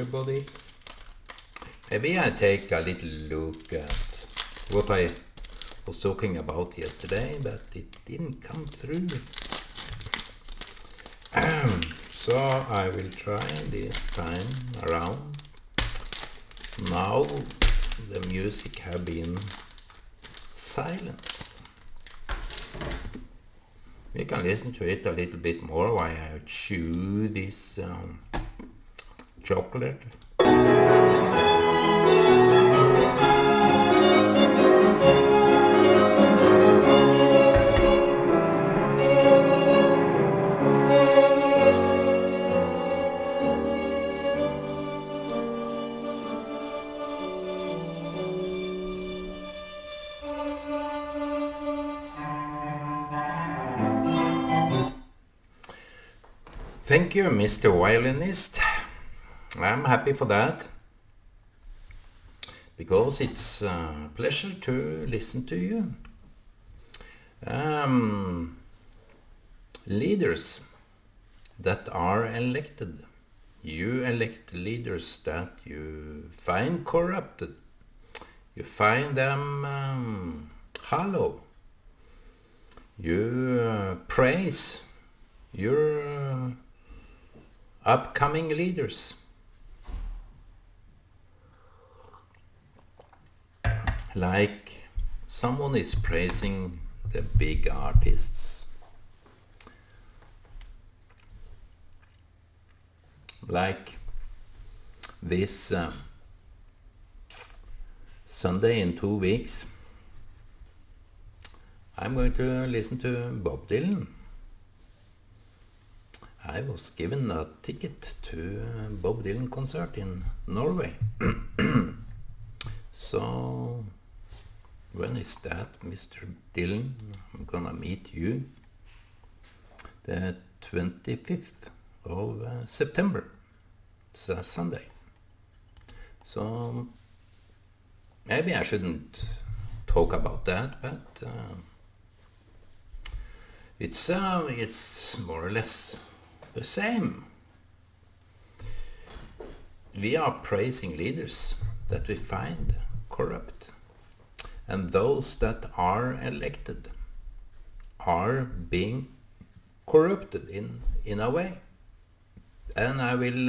everybody. Maybe I take a little look at what I was talking about yesterday, but it didn't come through. So I will try this time around. Now the music have been silenced. We can listen to it a little bit more while I chew this chocolate. Thank you, Mr. Violinist. I'm happy for that, because it's a pleasure to listen to you. Leaders that are elected. You elect leaders that you find corrupted. You find them hollow. You praise your upcoming leaders. Like someone is praising the big artists. Like this Sunday in 2 weeks, I'm going to listen to Bob Dylan. I was given a ticket to a Bob Dylan concert in Norway. So, when is that, Mr. Dylan? I'm gonna meet you the 25th of September. It's a Sunday. So, maybe I shouldn't talk about that, but it's more or less the same. We are praising leaders that we find corrupt, and those that are elected are being corrupted in a way. And I will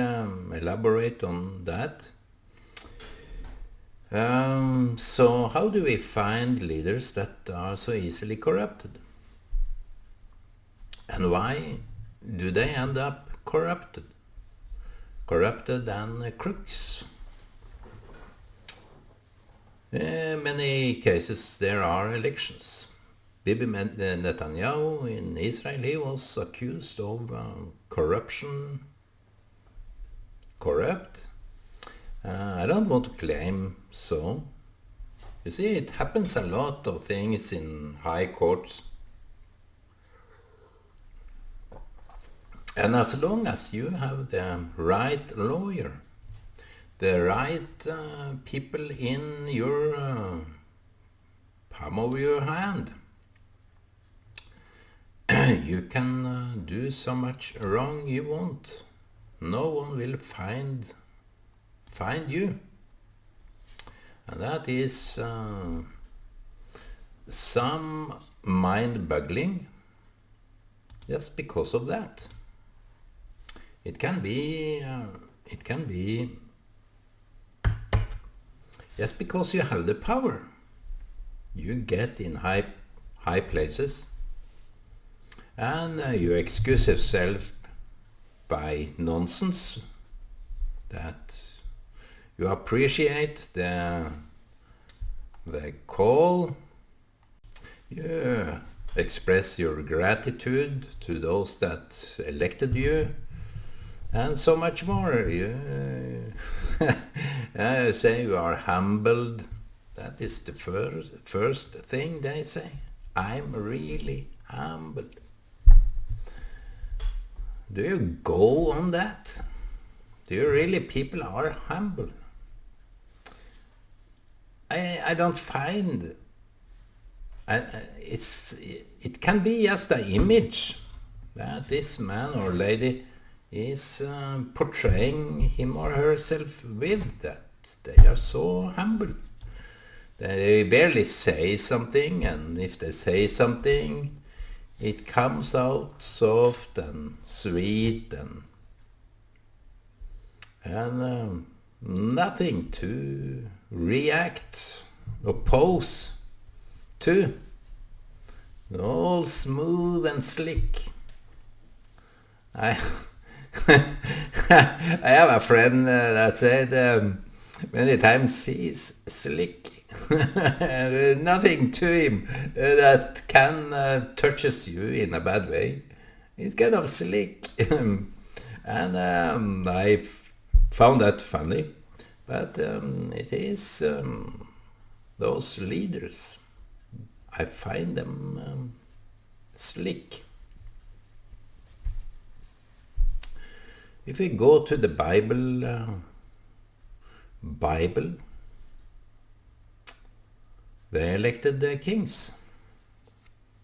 elaborate on that. So how do we find leaders that are so easily corrupted? And why do they end up corrupted? Corrupted and crooks. In many cases there are elections. Bibi Netanyahu in Israel, he was accused of corruption. Corrupt? I don't want to claim so. You see, it happens a lot of things in high courts. And as long as you have the right lawyer, the right people in your palm of your hand, you can do so much wrong you want. No one will find you. And that is some mind-boggling just because of that. It can be just because you have the power. You get in high places, and you excuse yourself by nonsense, that you appreciate the call, you express your gratitude to those that elected you, and so much more. You say you are humbled. That is the first thing they say. I'm really humbled. Do you go on that? Do you really people are humble? I don't find. It can be just an image that this man or lady is portraying him or herself with, that they are so humble. They barely say something, and if they say something, it comes out soft and sweet and nothing to react, oppose to. All smooth and slick. I I have a friend that said many times he's slick. Nothing to him that can touches you in a bad way. He's kind of slick. And I found that funny. But it is those leaders. I find them slick. If we go to the Bible, they elected the kings.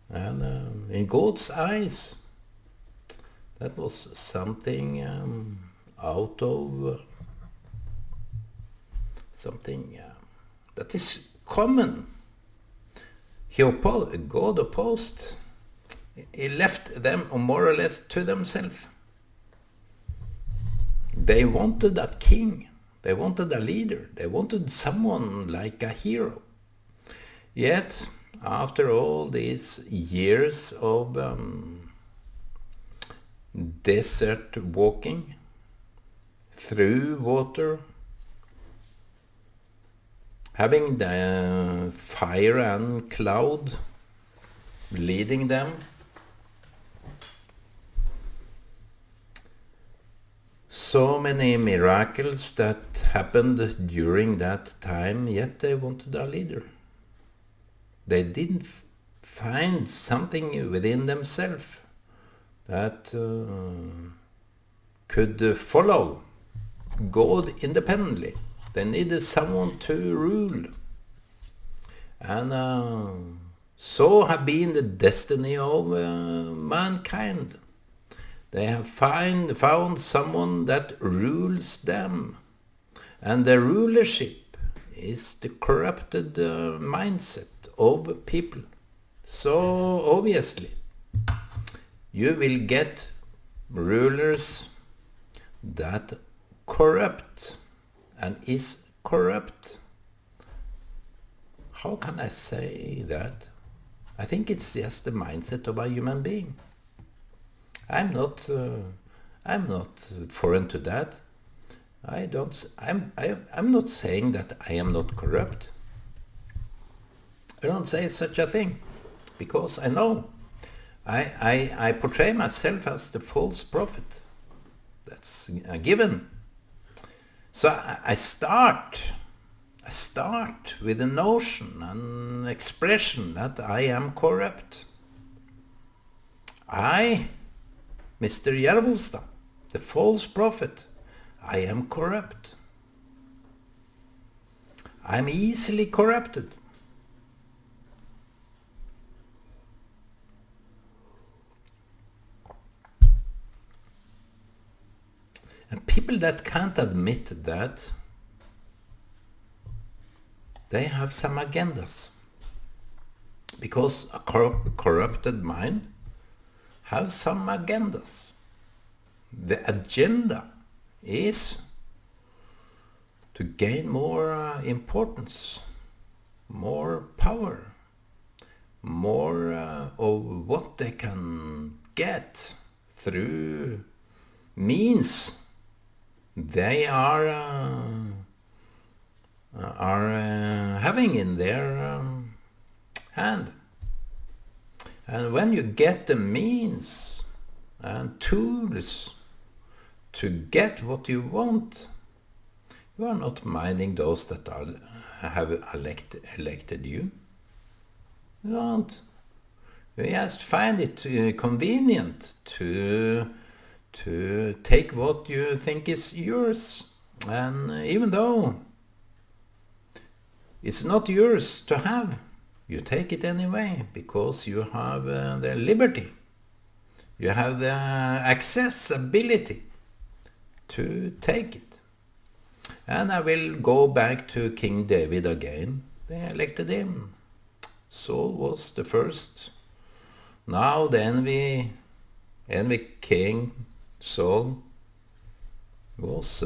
And in God's eyes, that was something out of something that is common. God opposed. He left them more or less to themselves. They wanted a king. They wanted a leader. They wanted someone like a hero. Yet, after all these years of desert walking through water, having the fire and cloud leading them, so many miracles that happened during that time, yet they wanted a leader. They didn't find something within themselves that could follow God independently. They needed someone to rule. And so have been the destiny of mankind. They have found someone that rules them. And the rulership is the corrupted mindset of people. So obviously, you will get rulers that corrupt and is corrupt. How can I say that? I think it's just the mindset of a human being. I'm not foreign to that. I'm not saying that I am not corrupt. I don't say such a thing, because I know I portray myself as the false prophet. That's a given. So I start with the notion and expression that I am corrupt. I, Mr. Järvelstad, the false prophet, I am corrupt. I'm easily corrupted. And people that can't admit that, they have some agendas. Because a corrupted mind has some agendas. The agenda is to gain more importance, more power, more of what they can get through means they are having in their hand. And when you get the means and tools to get what you want, you are not minding those that have elected you. You don't. You just find it convenient to take what you think is yours. And even though it's not yours to have, you take it anyway, because you have the liberty. You have the accessibility to take it. And I will go back to King David again. They elected him. Saul was the first. Now the envy king Saul was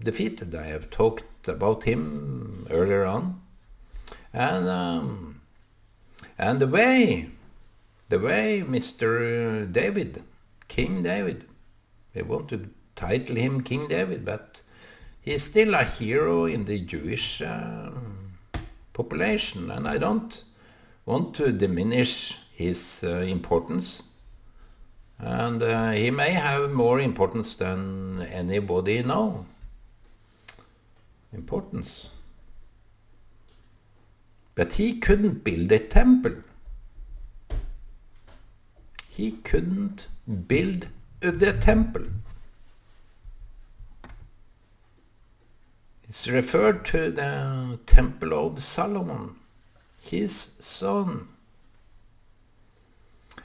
defeated. I have talked about him earlier on. And the way Mr. David, King David, they want to title him King David, but he's still a hero in the Jewish population, and I don't want to diminish his importance. And he may have more importance than anybody know. Importance. But he couldn't build a temple. He couldn't build the temple. It's referred to the Temple of Solomon, his son.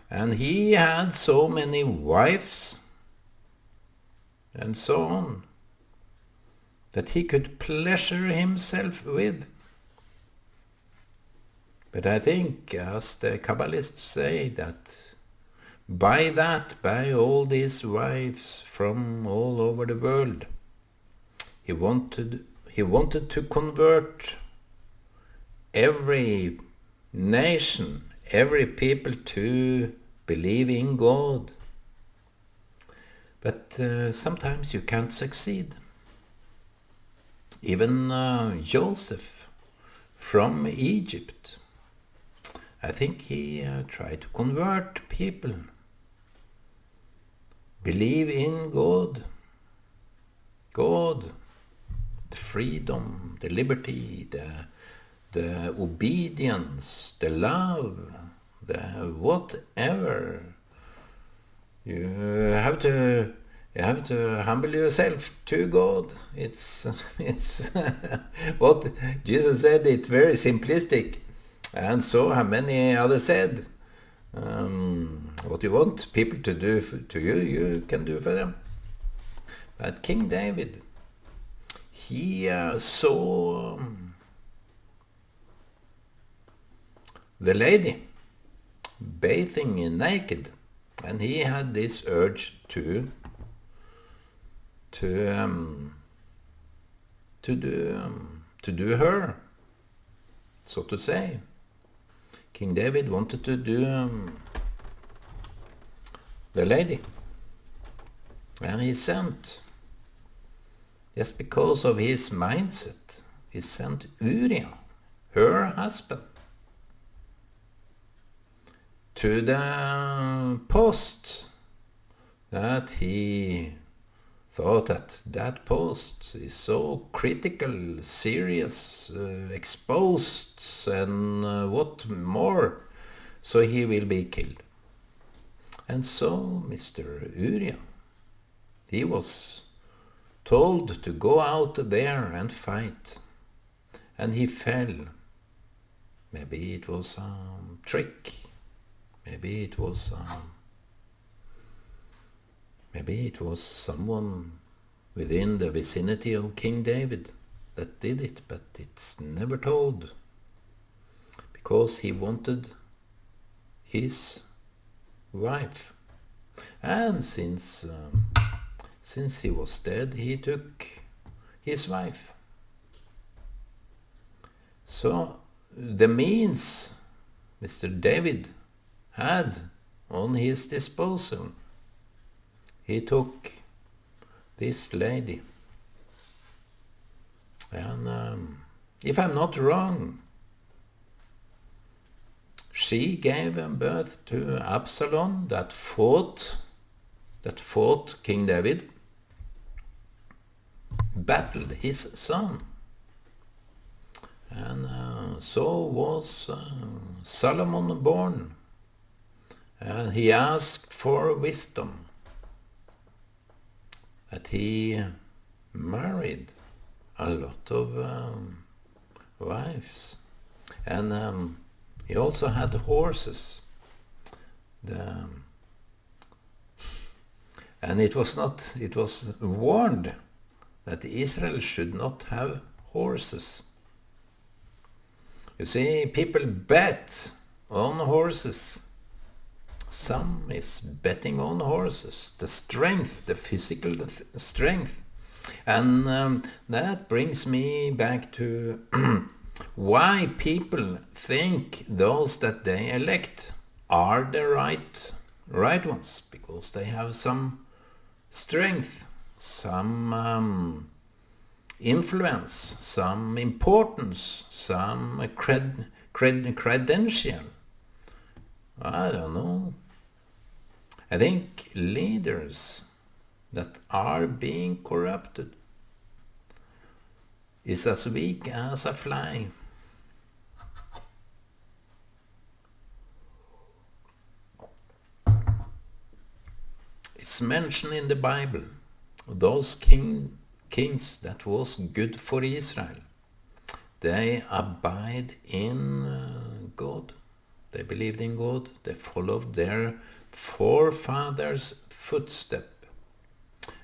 And he had so many wives and so on that he could pleasure himself with. But I think, as the Kabbalists say, that by all these wives from all over the world, he wanted to convert every nation, every people to believe in God. But sometimes you can't succeed. Even Joseph from Egypt, I think he tried to convert people. Believe in God. God, the freedom, the liberty, the obedience, the love, the whatever. You have to humble yourself to God. It's what Jesus said. It's very simplistic, and so have many others said. What you want people to do to you, you can do for them. But King David, he saw the lady bathing naked, and he had this urge to do her, so to say. King David wanted to do the lady, and he sent, just because of his mindset, he sent Uriah, her husband, to the post that he thought that post is so critical, serious, exposed, and what more, so he will be killed. And so Mr. Uriah, he was told to go out there and fight, and he fell. Maybe it was a trick, maybe it was someone within the vicinity of King David that did it, but it's never told, because he wanted his wife. And since he was dead, he took his wife. So the means Mr. David had on his disposal, he took this lady. And if I'm not wrong, she gave birth to Absalom, that fought King David, battled his son. And so was Solomon born. And he asked for wisdom. That he married a lot of wives. And he also had horses. And it was warned that Israel should not have horses. You see, people bet on horses. Some is betting on horses, the strength, the physical strength. And that brings me back to why people think those that they elect are the right ones, because they have some strength, some influence, some importance, some credential. I don't know. I think leaders that are being corrupted is as weak as a fly. It's mentioned in the Bible, those kings that was good for Israel, they abide in God. They believed in God. They followed their forefathers' footstep.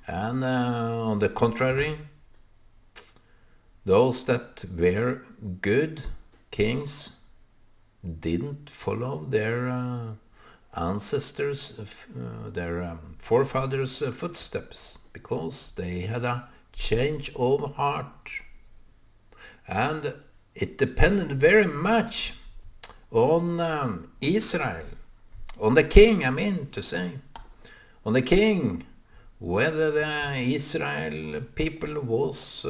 And on the contrary, those that were good kings didn't follow their ancestors, their forefathers' footsteps, because they had a change of heart. And it depended very much on Israel, on the king, I mean to say, on the king, whether the Israel people was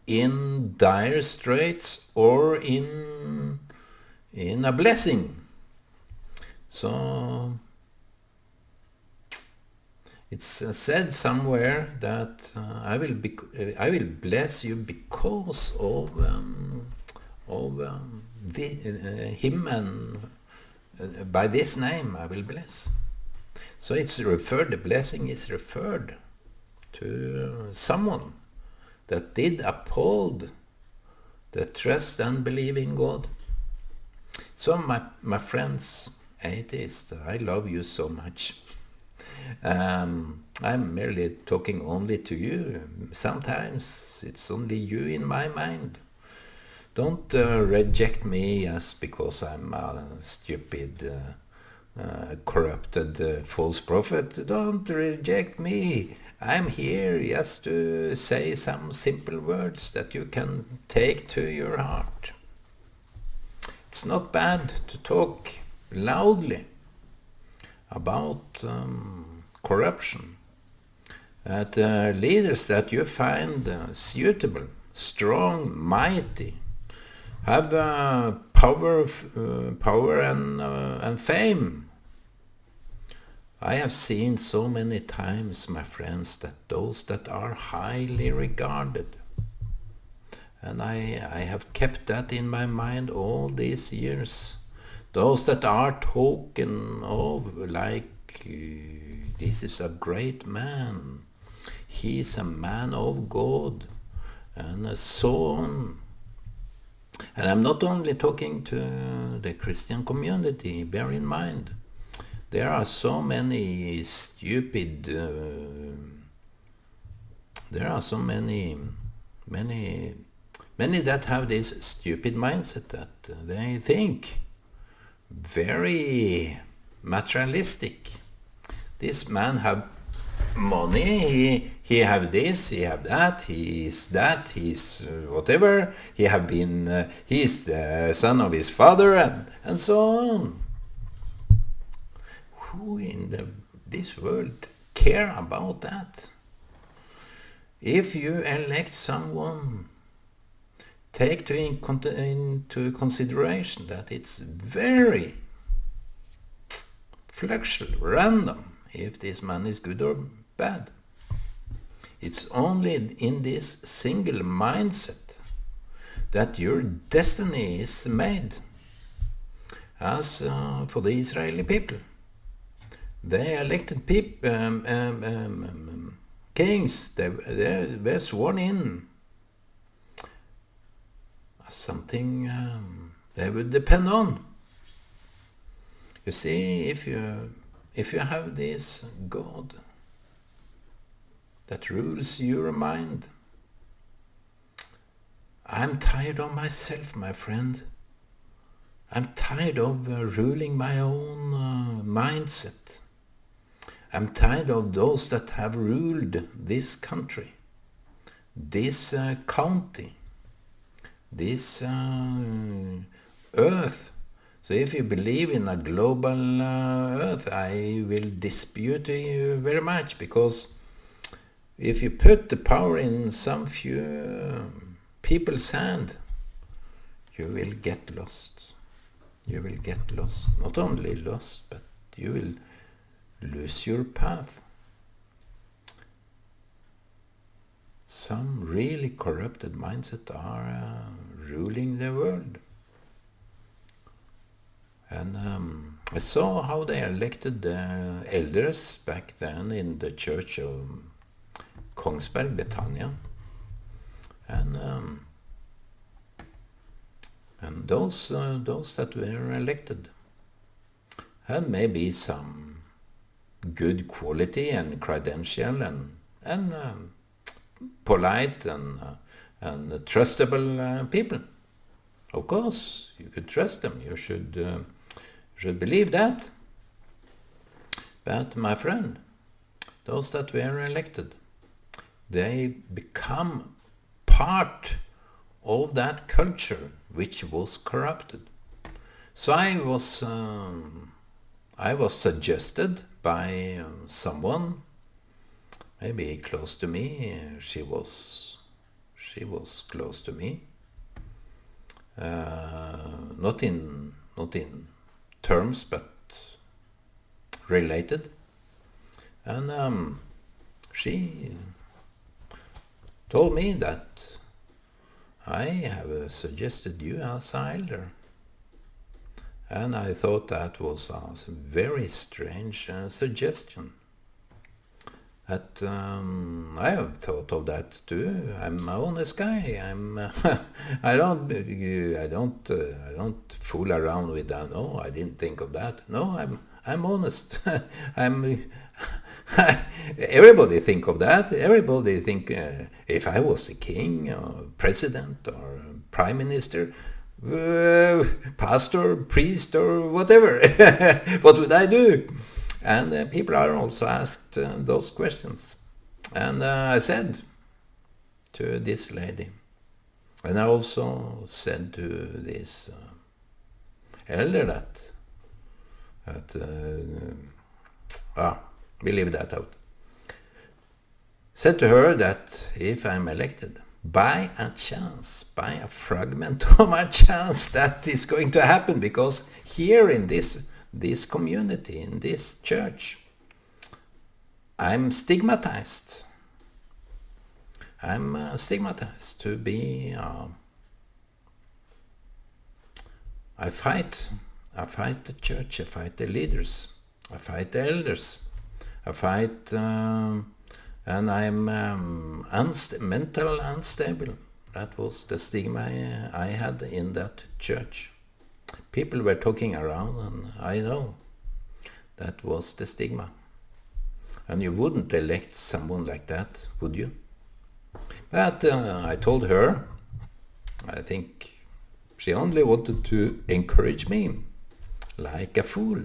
in dire straits or in a blessing. So it's said somewhere that I will bless you because of him, and by this name I will bless. So it's referred, the blessing is referred to someone that did uphold the trust and believe in God. So my friends, atheists, I love you so much. I'm merely talking only to you. Sometimes it's only you in my mind. Don't reject me just because I'm a stupid, corrupted, false prophet. Don't reject me. I'm here just to say some simple words that you can take to your heart. It's not bad to talk loudly about corruption. That leaders that you find suitable, strong, mighty, have power and fame. I have seen so many times, my friends, that those that are highly regarded, and I have kept that in my mind all these years, those that are talking of like, this is a great man, he is a man of God, and so on. And I'm not only talking to the Christian community, bear in mind, there are so many stupid, there are so many that have this stupid mindset that they think very materialistic. This man have money, he have this, he have that, he is whatever, he have been, he is the son of his father, and so on. Who in this world care about that? If you elect someone, take into consideration that it's very fluctual, random, if this man is good or bad. It's only in this single mindset that your destiny is made. As for the Israeli people, they elected kings, they were sworn in as something they would depend on. You see, if you have this God, that rules your mind. I'm tired of myself, my friend. I'm tired of ruling my own mindset. I'm tired of those that have ruled this country, this county, this earth. So if you believe in a global earth, I will dispute you very much, because if you put the power in some few people's hand, you will get lost. You will get lost. Not only lost, but you will lose your path. Some really corrupted mindsets are ruling the world. And I saw how they elected the elders back then in the church of Kongsberg, Betania. And those that were elected had maybe some good quality and credential and polite and trustable people. Of course, you could trust them. You should believe that. But my friend, those that were elected, they become part of that culture which was corrupted. So I was suggested by someone, maybe close to me. She was close to me. Not in terms, but related. And she told me that I have suggested you as elder. And I thought that was a very strange suggestion. That I have thought of that too. I'm an honest guy. I don't fool around with that. No, I didn't think of that. No, I'm honest. Everybody think of that. Everybody think if I was a king or president or prime minister, pastor, priest, or whatever, what would I do? And people are also asked those questions. And I said to this lady, and I also said to this elder we leave that out. Said to her that if I'm elected, by a chance, by a fragment of my chance, that is going to happen, because here in this community, in this church, I'm stigmatized. I'm stigmatized to be... I fight the church, I fight the leaders, I fight the elders, I fight... and I'm mental unstable. That was the stigma I had in that church. People were talking around, and I know that was the stigma. And you wouldn't elect someone like that, would you? But I told her, I think she only wanted to encourage me, like a fool.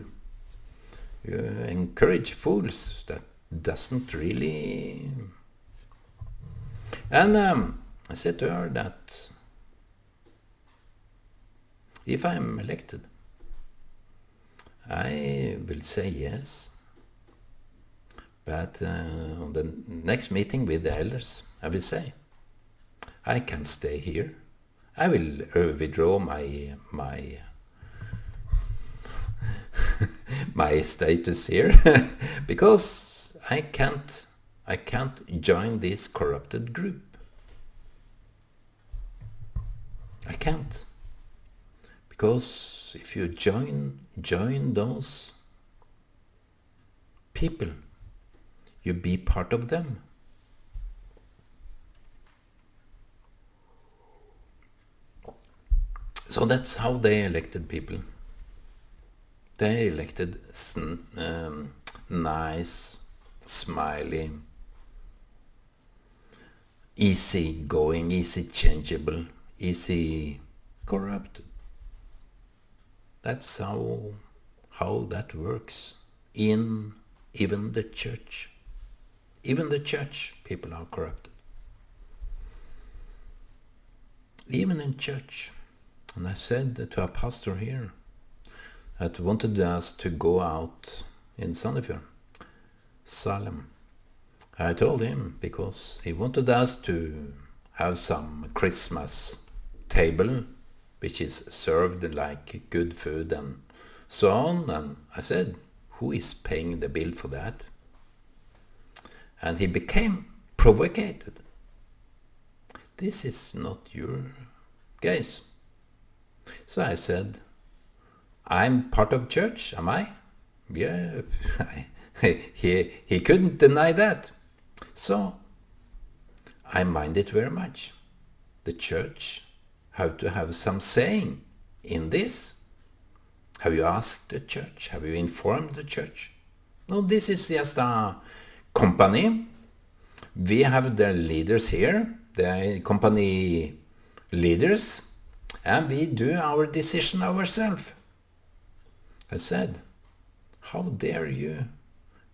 You encourage fools, that doesn't really... And I said to her that if I'm elected, I will say yes. But on the next meeting with the elders, I will say, I can't stay here. I will withdraw my my status here because I can't join this corrupted group. I can't. Because if you join those people, you be part of them. So that's how they elected people. They elected nice, smiley, easy going, easy changeable, easy corrupted. That's how that works in even the church. Even the church, people are corrupted. Even in church. And I said to a pastor here that wanted us to go out in Sandefjord, Salem. I told him because he wanted us to have some Christmas table which is served like good food and so on. And I said, who is paying the bill for that? And he became provocated. This is not your case. So I said, I'm part of church, am I? Yeah, he couldn't deny that. So I mind it very much. The church have to have some saying in this. Have you asked the church? Have you informed the church? No, this is just a company. We have the leaders here, the company leaders, and we do our decision ourselves. I said, how dare you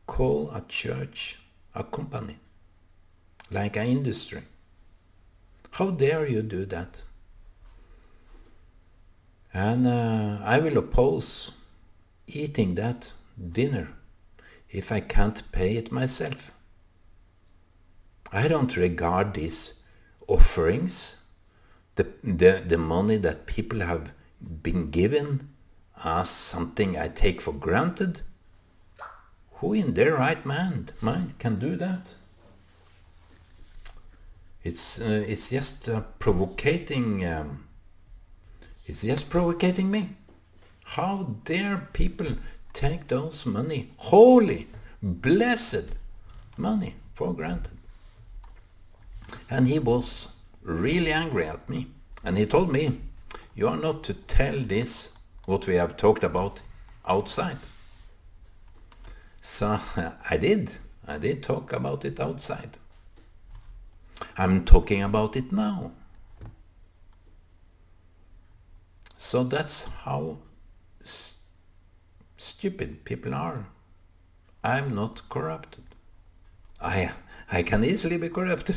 call a church a company, like an industry? How dare you do that? And I will oppose eating that dinner if I can't pay it myself. I don't regard these offerings, the money that people have been given, as something I take for granted. Who in their right mind can do that? It's just provocating. It's just provocating me. How dare people take those money, holy, blessed money, for granted? And he was really angry at me. And he told me, you are not to tell this, what we have talked about, outside. So I did talk about it outside. I'm talking about it now. So that's how stupid people are. I'm not corrupted. I can easily be corrupted.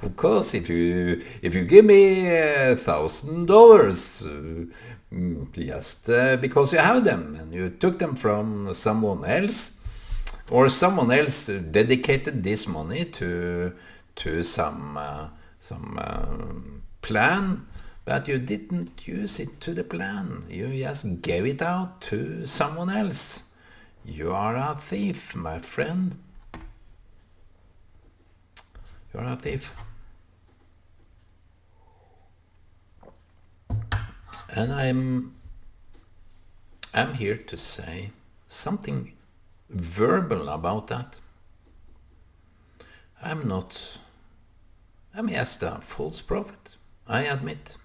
Of course, if you give me $1,000 just because you have them and you took them from someone else, or someone else dedicated this money to some plan, but you didn't use it to the plan. You just gave it out to someone else. You are a thief, my friend. You are a thief. And I'm here to say something verbal about that. I'm just a false prophet, I admit.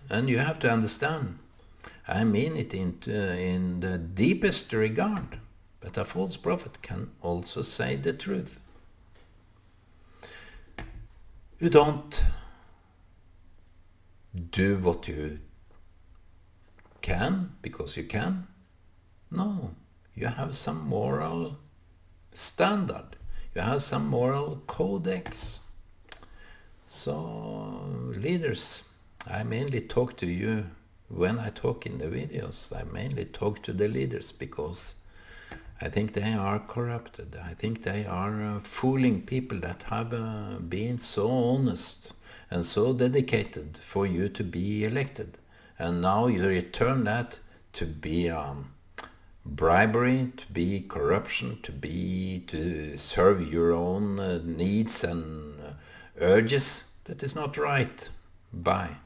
And you have to understand, I mean it in the deepest regard, but a false prophet can also say the truth. You don't do what you can because you can. No, you have some moral standard. You have some moral codex. So, leaders, I mainly talk to you when I talk in the videos. I mainly talk to the leaders because I think they are corrupted. I think they are fooling people that have been so honest and so dedicated for you to be elected. And now you return that to be bribery, to be corruption, to serve your own needs and urges. That is not right. Bye.